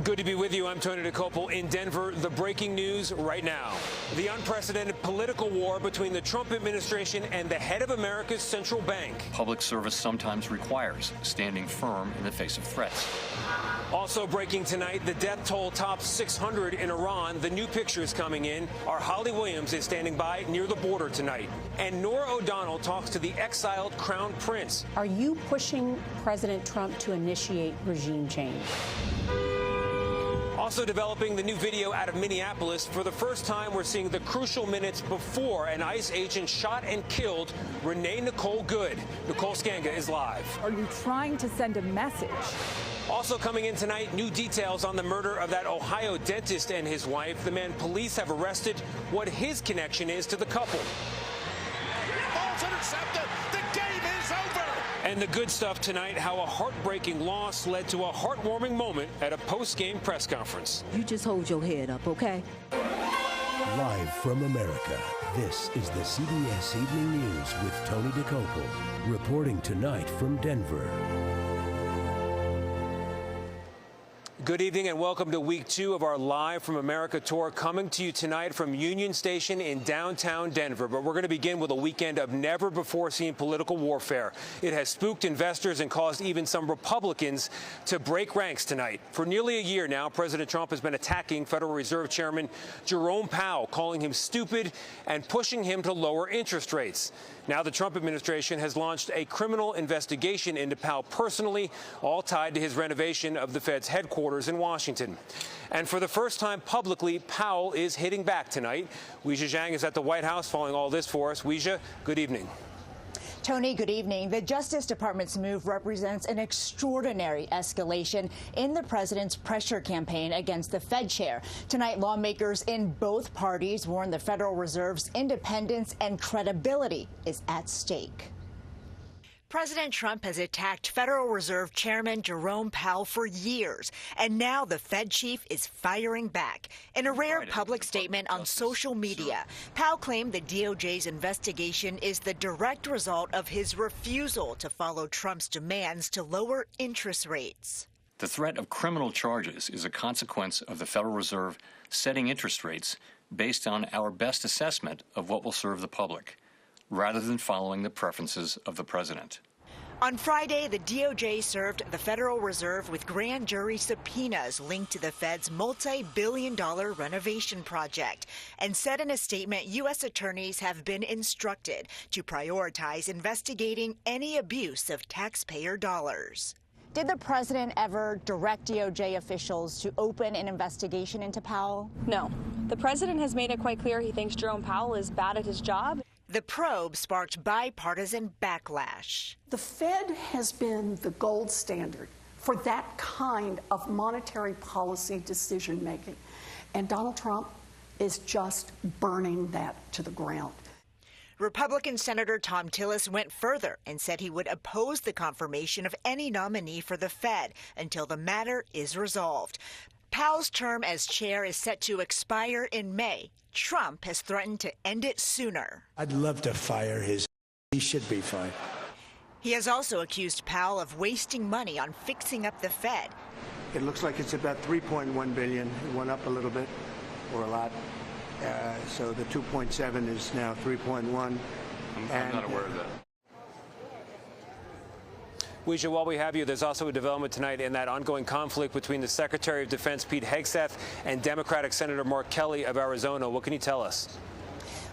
Good to be with you. I'm Tony DeCopel in Denver. The breaking news right now. The unprecedented political war between the Trump administration and the head of America's central bank. Public service sometimes requires standing firm in the face of threats. Also breaking tonight, the death toll tops 600 in Iran. The new pictures coming in. Our Holly Williams is standing by near the border tonight. And Norah O'Donnell talks to the exiled Crown Prince. Are you pushing President Trump to initiate regime change? Also developing the new video out of Minneapolis. For the first time, we're seeing the crucial minutes before an ICE agent shot and killed Renee Nicole Good. Nicole Skanga is live. Are you trying to send a message? Also coming in tonight, new details on the murder of that Ohio dentist and his wife. The man police have arrested, what his connection is to the couple. Ball's intercepted. The game is over. And the good stuff tonight, how a heartbreaking loss led to a heartwarming moment at a post-game press conference. You just hold your head up, okay? Live from America, this is the CBS Evening News with Tony DeCopel, reporting tonight from Denver. Good evening and welcome to week 2 of our Live from America tour, coming to you tonight from Union Station in downtown Denver. But we're going to begin with a weekend of never-before-seen political warfare. It has spooked investors and caused even some Republicans to break ranks tonight. For nearly a year now, President Trump has been attacking Federal Reserve Chairman Jerome Powell, calling him stupid and pushing him to lower interest rates. Now the Trump administration has launched a criminal investigation into Powell personally, all tied to his renovation of the Fed's headquarters in Washington. And for the first time publicly, Powell is hitting back tonight. Weijia Zhang is at the White House following all this for us. Weijia, good evening. Tony, good evening. The Justice Department's move represents an extraordinary escalation in the president's pressure campaign against the Fed chair. Tonight, lawmakers in both parties warn the Federal Reserve's independence and credibility is at stake. President Trump has attacked Federal Reserve Chairman Jerome Powell for years, and now the Fed chief is firing back. In a rare public statement on social media, Powell claimed the DOJ's investigation is the direct result of his refusal to follow Trump's demands to lower interest rates. The threat of criminal charges is a consequence of the Federal Reserve setting interest rates based on our best assessment of what will serve the public, rather than following the preferences of the president. On Friday, the DOJ served the Federal Reserve with grand jury subpoenas linked to the Fed's multi-billion-dollar renovation project and said in a statement U.S. attorneys have been instructed to prioritize investigating any abuse of taxpayer dollars. Did the president ever direct DOJ officials to open an investigation into Powell? No. The president has made it quite clear he thinks Jerome Powell is bad at his job. The probe sparked bipartisan backlash. The Fed has been the gold standard for that kind of monetary policy decision-making, and Donald Trump is just burning that to the ground. Republican Senator Tom Tillis went further and said he would oppose the confirmation of any nominee for the Fed until the matter is resolved. Powell's term as chair is set to expire in May. Trump has threatened to end it sooner. I'd love to fire his. He should be fired. He has also accused Powell of wasting money on fixing up the Fed. It looks like it's about $3.1 billion. It went up a little bit, or a lot. So the 2.7 is now 3.1. I'm not aware of that. Weijia, while we have you, there's also a development tonight in that ongoing conflict between the Secretary of Defense, Pete Hegseth, and Democratic Senator Mark Kelly of Arizona. What can you tell us?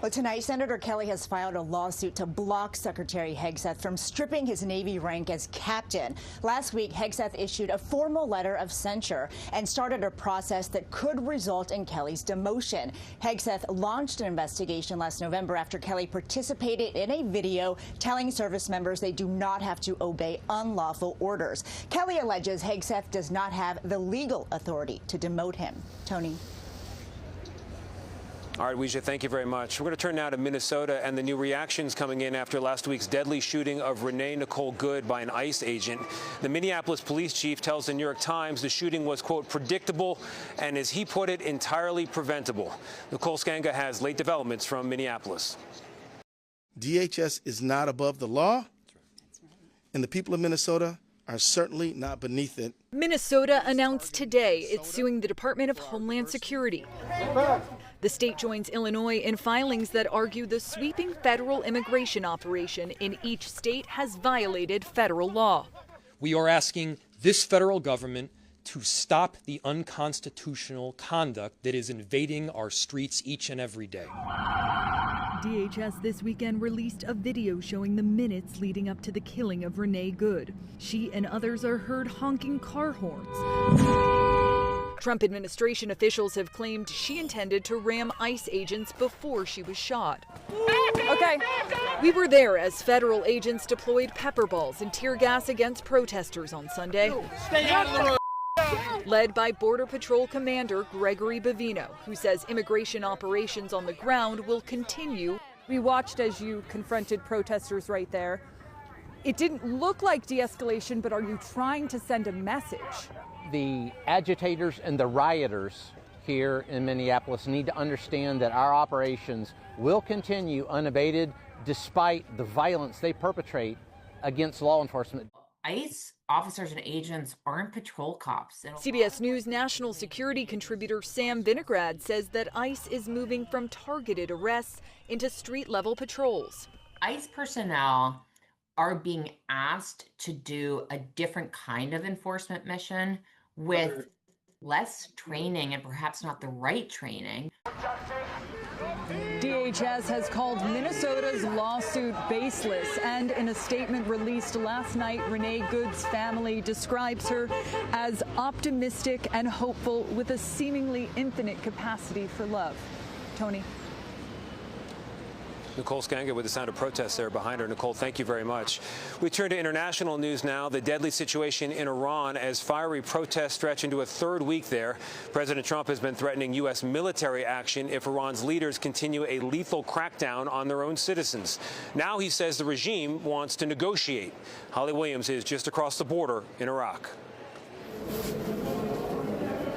Well, tonight, Senator Kelly has filed a lawsuit to block Secretary Hegseth from stripping his Navy rank as captain. Last week, Hegseth issued a formal letter of censure and started a process that could result in Kelly's demotion. Hegseth launched an investigation last November after Kelly participated in a video telling service members they do not have to obey unlawful orders. Kelly alleges Hegseth does not have the legal authority to demote him. Tony. All right, Weijia, thank you very much. We're going to turn now to Minnesota and the new reactions coming in after last week's deadly shooting of Renee Nicole Good by an ICE agent. The Minneapolis police chief tells the New York Times the shooting was, quote, predictable and, as he put it, entirely preventable. Nicole Skanga has late developments from Minneapolis. DHS is not above the law, and the people of Minnesota are certainly not beneath it. Minnesota announced today it's suing the Department of Homeland Security. The state joins Illinois in filings that argue the sweeping federal immigration operation in each state has violated federal law. We are asking this federal government to stop the unconstitutional conduct that is invading our streets each and every day. DHS this weekend released a video showing the minutes leading up to the killing of Renee Good. She and others are heard honking car horns. Trump administration officials have claimed she intended to ram ICE agents before she was shot. Okay. We were there as federal agents deployed pepper balls and tear gas against protesters on Sunday. Stay out of the road. Led by Border Patrol Commander Gregory Bavino, who says immigration operations on the ground will continue. We watched as you confronted protesters right there. It didn't look like de-escalation, but are you trying to send a message? The agitators and the rioters here in Minneapolis need to understand that our operations will continue unabated despite the violence they perpetrate against law enforcement. ICE officers and agents aren't patrol cops. CBS News national security contributor Sam Vinograd says that ICE is moving from targeted arrests into street-level patrols. ICE personnel are being asked to do a different kind of enforcement mission with less training and perhaps not the right training. DHS has called Minnesota's lawsuit baseless, and in a statement released last night, Renee Good's family describes her as optimistic and hopeful with a seemingly infinite capacity for love. Tony. Nicole Skanga with the sound of protest there behind her. Nicole, thank you very much. We turn to international news now. The deadly situation in Iran as fiery protests stretch into a third week there. President Trump has been threatening U.S. military action if Iran's leaders continue a lethal crackdown on their own citizens. Now he says the regime wants to negotiate. Holly Williams is just across the border in Iraq.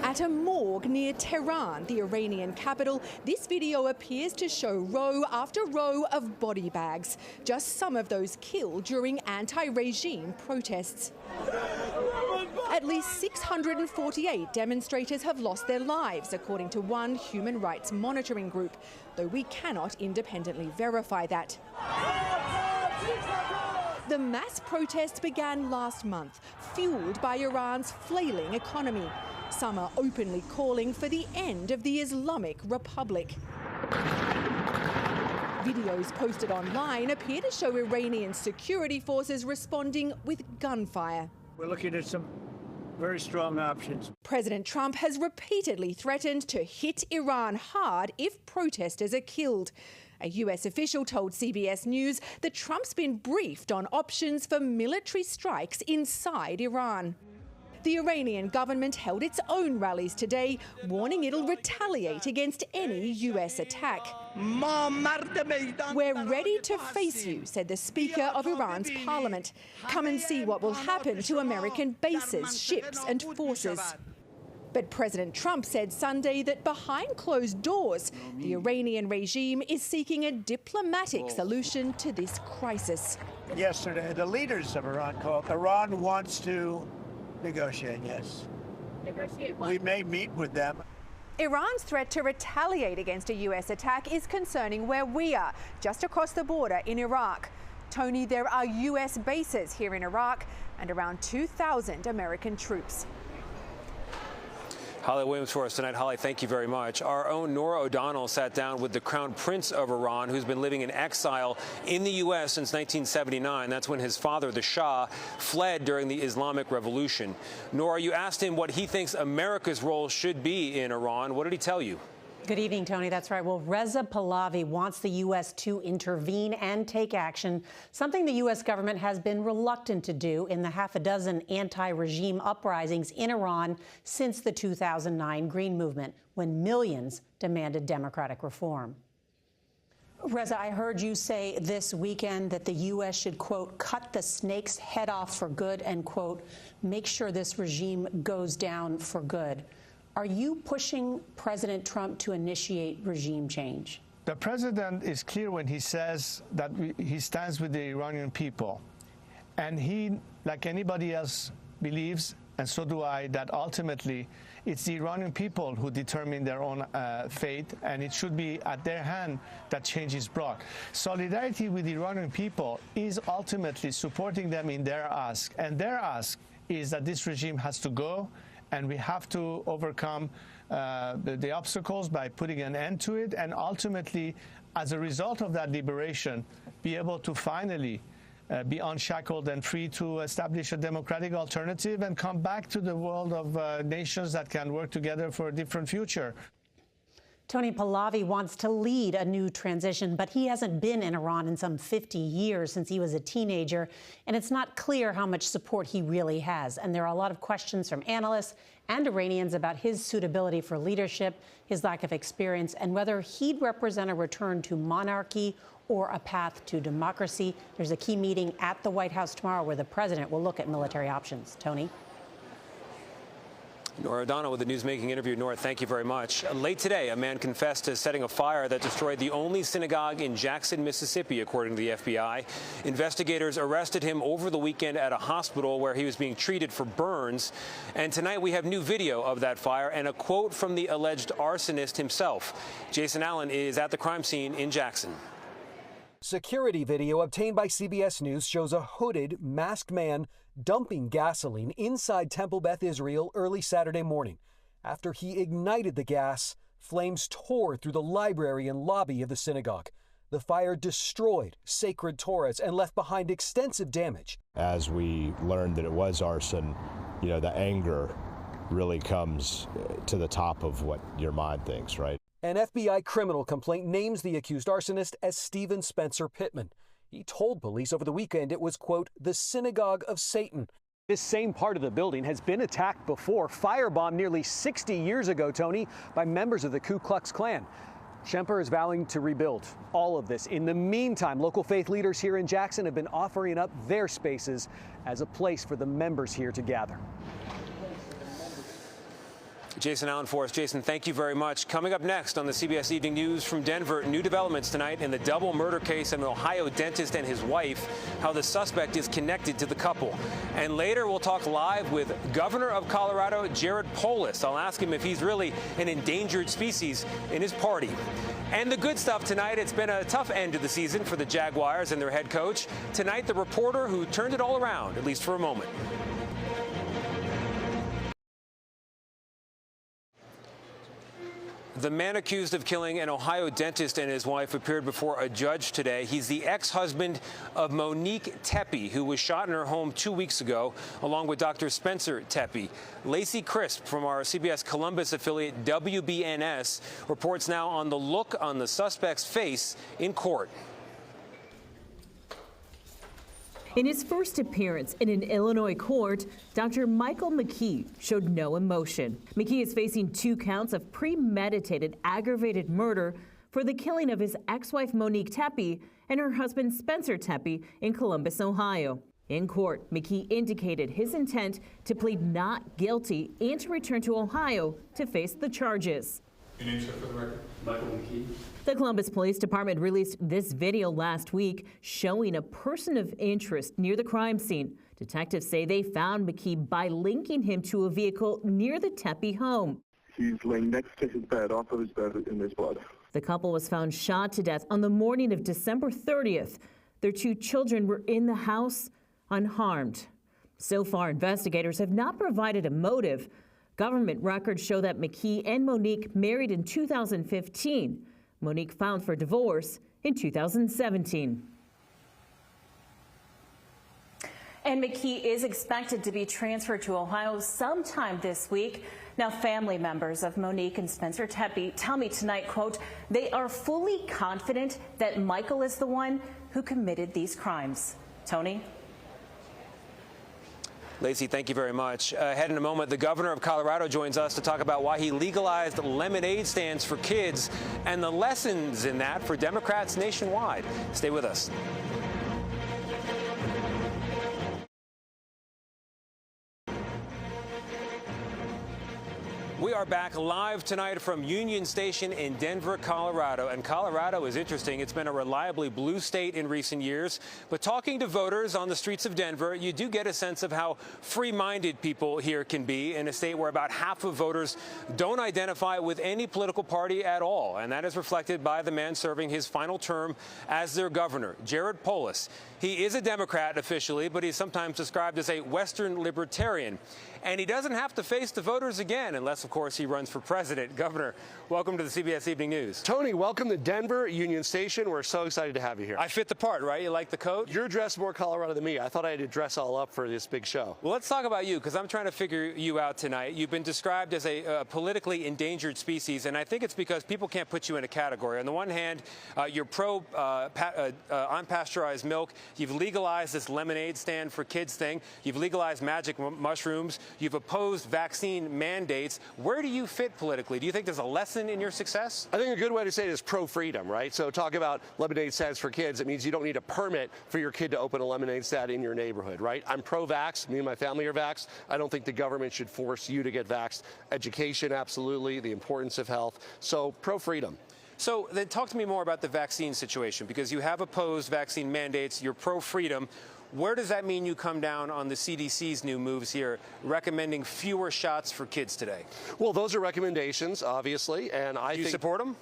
At a morgue near Tehran, the Iranian capital, this video appears to show row after row of body bags, just some of those killed during anti-regime protests. At least 648 demonstrators have lost their lives, according to one human rights monitoring group, though we cannot independently verify that. The mass protests began last month, fueled by Iran's flailing economy. Some are openly calling for the end of the Islamic Republic. Videos posted online appear to show Iranian security forces responding with gunfire. We're looking at some very strong options. President Trump has repeatedly threatened to hit Iran hard if protesters are killed. A U.S. official told CBS News that Trump's been briefed on options for military strikes inside Iran. The Iranian government held its own rallies today, warning it'll retaliate against any U.S. attack. We're ready to face you, said the Speaker of Iran's parliament. Come and see what will happen to American bases, ships and forces. But President Trump said Sunday that behind closed doors, the Iranian regime is seeking a diplomatic solution to this crisis. Yesterday, the leaders of Iran called. Iran wants to negotiate, yes. We may meet with them. Iran's threat to retaliate against a U.S. attack is concerning where we are, just across the border in Iraq. Tony, there are U.S. bases here in Iraq and around 2,000 American troops. Holly Williams for us tonight. Holly, thank you very much. Our own Nora O'Donnell sat down with the Crown Prince of Iran, who's been living in exile in the U.S. since 1979. That's when his father, the Shah, fled during the Islamic Revolution. Nora, you asked him what he thinks America's role should be in Iran. What did he tell you? Good evening, Tony. That's right. Well, Reza Pahlavi wants the U.S. to intervene and take action, something the U.S. government has been reluctant to do in the half a dozen anti-regime uprisings in Iran since the 2009 Green Movement, when millions demanded democratic reform. Reza, I heard you say this weekend that the U.S. should, quote, cut the snake's head off for good and, quote, make sure this regime goes down for good. Are you pushing President Trump to initiate regime change? The president is clear when he says that he stands with the Iranian people. And he, like anybody else, believes, and so do I, that ultimately it's the Iranian people who determine their own fate, and it should be at their hand that change is brought. Solidarity with the Iranian people is ultimately supporting them in their ask, and their ask is that this regime has to go, and we have to overcome the obstacles by putting an end to it, and ultimately, as a result of that liberation, be able to finally be unshackled and free to establish a democratic alternative and come back to the world of nations that can work together for a different future. Tony Pahlavi wants to lead a new transition, but he hasn't been in Iran in some 50 years since he was a teenager, and it's not clear how much support he really has. And there are a lot of questions from analysts and Iranians about his suitability for leadership, his lack of experience, and whether he'd represent a return to monarchy or a path to democracy. There's a key meeting at the White House tomorrow where the president will look at military options. Tony? Nora O'Donnell with the newsmaking interview. Nora, thank you very much. Late today, a man confessed to setting a fire that destroyed the only synagogue in Jackson, Mississippi, according to the FBI. Investigators arrested him over the weekend at a hospital where he was being treated for burns. And tonight we have new video of that fire and a quote from the alleged arsonist himself. Jason Allen is at the crime scene in Jackson. Security video obtained by CBS News shows a hooded, masked man dumping gasoline inside Temple Beth Israel early Saturday morning. After he ignited the gas, flames tore through the library and lobby of the synagogue. The fire destroyed sacred Torahs and left behind extensive damage. As we learned that it was arson, the anger really comes to the top of what your mind thinks, right? An FBI criminal complaint names the accused arsonist as Stephen Spencer Pittman. He told police over the weekend it was, quote, the synagogue of Satan. This same part of the building has been attacked before, firebombed nearly 60 years ago, Tony, by members of the Ku Klux Klan. Schemper is vowing to rebuild all of this. In the meantime, local faith leaders here in Jackson have been offering up their spaces as a place for the members here to gather. Jason Allen for us. Jason, thank you very much. Coming up next on the CBS Evening News from Denver, new developments tonight in the double murder case of an Ohio dentist and his wife, how the suspect is connected to the couple. And later we'll talk live with Governor of Colorado, Jared Polis. I'll ask him if he's really an endangered species in his party. And the good stuff tonight, it's been a tough end to the season for the Jaguars and their head coach. Tonight, the reporter who turned it all around, at least for a moment. The man accused of killing an Ohio dentist and his wife appeared before a judge today. He's the ex-husband of Monique Tepe, who was shot in her home 2 weeks ago, along with Dr. Spencer Tepe. Lacey Crisp from our CBS Columbus affiliate WBNS reports now on the look on the suspect's face in court. In his first appearance in an Illinois court, Dr. Michael McKee showed no emotion. McKee is facing 2 counts of premeditated aggravated murder for the killing of his ex-wife Monique Tepe and her husband Spencer Tepe in Columbus, Ohio. In court, McKee indicated his intent to plead not guilty and to return to Ohio to face the charges. Your name, sir, for the record? Michael McKee. The Columbus Police Department released this video last week showing a person of interest near the crime scene. Detectives say they found McKee by linking him to a vehicle near the Tepe home. He's laying next to his bed, off of his bed in his blood. The couple was found shot to death on the morning of December 30th. Their 2 children were in the house unharmed. So far, investigators have not provided a motive. Government records show that McKee and Monique married in 2015. Monique filed for divorce in 2017. And McKee is expected to be transferred to Ohio sometime this week. Now, family members of Monique and Spencer Tepe tell me tonight, quote, they are fully confident that Michael is the one who committed these crimes. Tony? Lacey, thank you very much. Ahead in a moment, the governor of Colorado joins us to talk about why he legalized lemonade stands for kids and the lessons in that for Democrats nationwide. Stay with us. We are back live tonight from Union Station in Denver, Colorado. And Colorado is interesting. It's been a reliably blue state in recent years. But talking to voters on the streets of Denver, you do get a sense of how free-minded people here can be in a state where about half of voters don't identify with any political party at all. And that is reflected by the man serving his final term as their governor, Jared Polis. He is a Democrat officially, but he's sometimes described as a Western libertarian. And he doesn't have to face the voters again unless, of course, he runs for president. Governor, welcome to the CBS Evening News. Tony, welcome to Denver, Union Station. We're so excited to have you here. I fit the part, right? You like the coat? You're dressed more Colorado than me. I thought I had to dress all up for this big show. Well, let's talk about you, because I'm trying to figure you out tonight. You've been described as a politically endangered species, and I think it's because people can't put you in a category. On the one hand, you're pro unpasteurized milk. You've legalized this lemonade stand for kids thing. You've legalized magic mushrooms. You've opposed vaccine mandates. Where do you fit politically? Do you think there's a lesson in your success? I think a good way to say it is pro-freedom, right? So talk about lemonade stands for kids. It means you don't need a permit for your kid to open a lemonade stand in your neighborhood, right? I'm pro-vax. Me and my family are vaxxed. I don't think the government should force you to get vaxxed. Education, absolutely. The importance of health. So pro-freedom. So then talk to me more about the vaccine situation, because you have opposed vaccine mandates. You're pro-freedom. Where does that mean you come down on the CDC's new moves here, recommending fewer shots for kids today? Well, those are recommendations, obviously, and I think... You support them?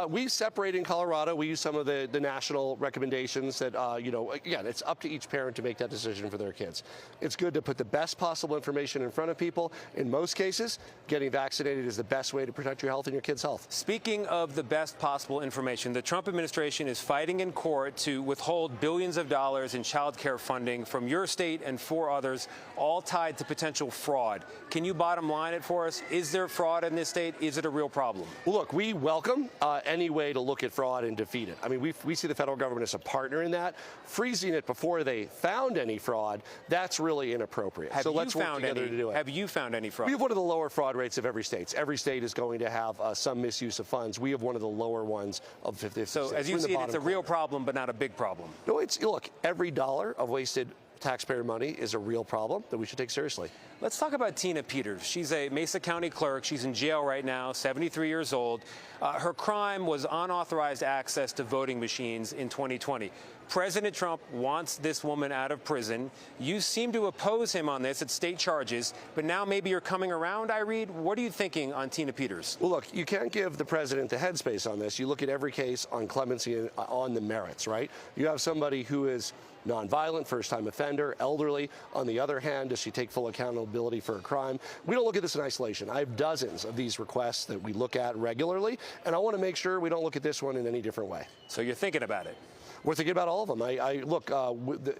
We separate in Colorado. We use some of the national recommendations that, again, it's up to each parent to make that decision for their kids. It's good to put the best possible information in front of people. In most cases, getting vaccinated is the best way to protect your health and your kids' health. Speaking of the best possible information, the Trump administration is fighting in court to withhold billions of dollars in child care funding from your state and 4 others, all tied to potential fraud. Can you bottom line it for us? Is there fraud in this state? Is it a real problem? Well, look, we welcome any way to look at fraud and defeat it. I mean, we see the federal government as a partner in that. Freezing it before they found any fraud, that's really inappropriate. Have let's work together to do it. Have you found any fraud? We have one of the lower fraud rates of every state. Every state is going to have some misuse of funds. We have one of the lower ones of 50 So states. as you see it, it's a real problem, but not a big problem. No, look, every dollar of wasted taxpayer money is a real problem that we should take seriously. Let's talk about Tina Peters. She's a Mesa County clerk. She's in jail right now, 73 years old. Her crime was unauthorized access to voting machines in 2020. President Trump wants this woman out of prison. You seem to oppose him on this. It's state charges. But now maybe you're coming around, I read. What are you thinking on Tina Peters? Well, look, you can't give the president the headspace on this. You look at every case on clemency and on the merits, right? You have somebody who is nonviolent, first-time offender, elderly. On the other hand, does she take full accountability for a crime? We don't look at this in isolation. I have dozens of these requests that we look at regularly, and I want to make sure we don't look at this one in any different way. So you're thinking about it? We're thinking about all of them.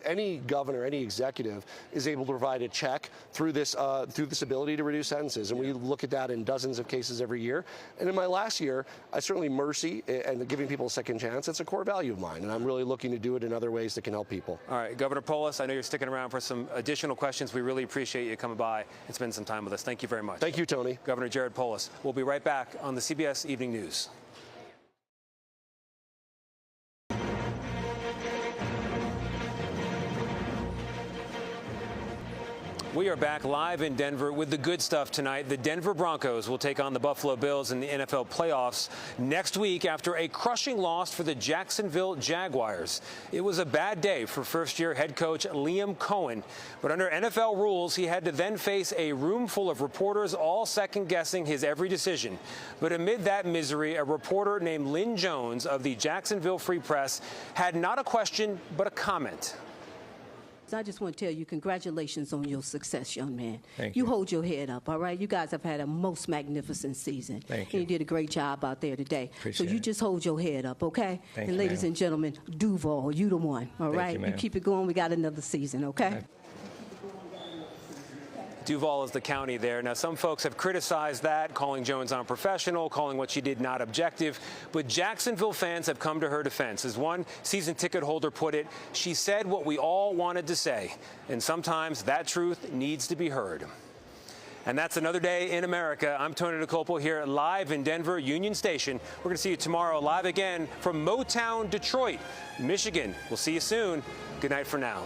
Any governor, any executive is able to provide a check through this ability to reduce sentences, and we look at that in dozens of cases every year. And in my last year, certainly mercy and giving people a second chance, it's a core value of mine, and I'm really looking to do it in other ways that can help people. All right, Governor Polis, I know you're sticking around for some additional questions. We really appreciate you coming by and spending some time with us. Thank you very much. Thank you, Tony. Governor Jared Polis. We'll be right back on the CBS Evening News. We are back live in Denver with the good stuff tonight. The Denver Broncos will take on the Buffalo Bills in the NFL playoffs next week after a crushing loss for the Jacksonville Jaguars. It was a bad day for first-year head coach Liam Cohen, but under NFL rules, he had to then face a room full of reporters all second-guessing his every decision. But amid that misery, a reporter named Lynn Jones of the Jacksonville Free Press had not a question but a comment. I just want to tell you, congratulations on your success, young man. Thank you. You. Hold your head up, all right? You guys have had a most magnificent season. Thank and you. You did a great job out there today. Appreciate so you it. just hold your head up, okay? Thank and you, ladies ma'am. and gentlemen, Duval, you the one, all Thank right? you, ma'am. keep it going. We got another season, okay? Duval is the county there. Now, some folks have criticized that, calling Jones unprofessional, calling what she did not objective. But Jacksonville fans have come to her defense. As one season ticket holder put it, she said what we all wanted to say. And sometimes that truth needs to be heard. And that's another day in America. I'm Tony DeCopel here live in Denver, Union Station. We're going to see you tomorrow live again from Motown, Detroit, Michigan. We'll see you soon. Good night for now.